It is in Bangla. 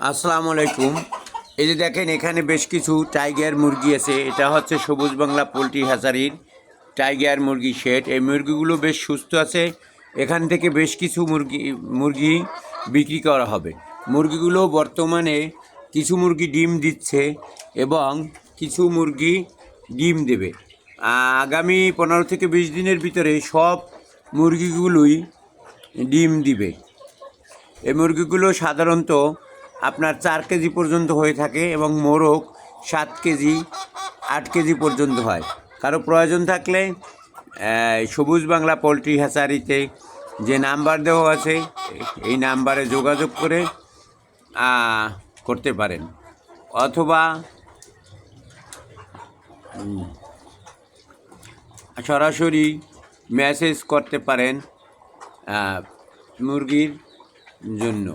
আসসালামু আলাইকুম। এই যে দেখেন এখানে বেশ কিছু টাইগার মুরগি আছে। এটা হচ্ছে সবুজ বাংলা পোলট্রি হ্যাচারির টাইগার মুরগি শেড। এই মুরগিগুলো বেশ সুস্থ আছে। এখান থেকে বেশ কিছু মুরগি বিক্রি করা হবে। মুরগিগুলো বর্তমানে কিছু মুরগি ডিম দিচ্ছে এবং কিছু মুরগি ডিম দেবে। আগামী 15 থেকে 20 দিনের ভিতরে সব মুরগিগুলোই ডিম দিবে। এই মুরগিগুলো সাধারণত আপনার 4 কেজি পর্যন্ত হয়ে থাকে এবং মোরগ 7 কেজি 8 কেজি পর্যন্ত হয়। কারো প্রয়োজন থাকলে সবুজ বাংলা পোলট্রি হ্যাচারিতে যে নাম্বার দেওয়া আছে এই নাম্বারে যোগাযোগ করে করতে পারেন, অথবা সরাসরি মেসেজ করতে পারেন মুরগির জন্য।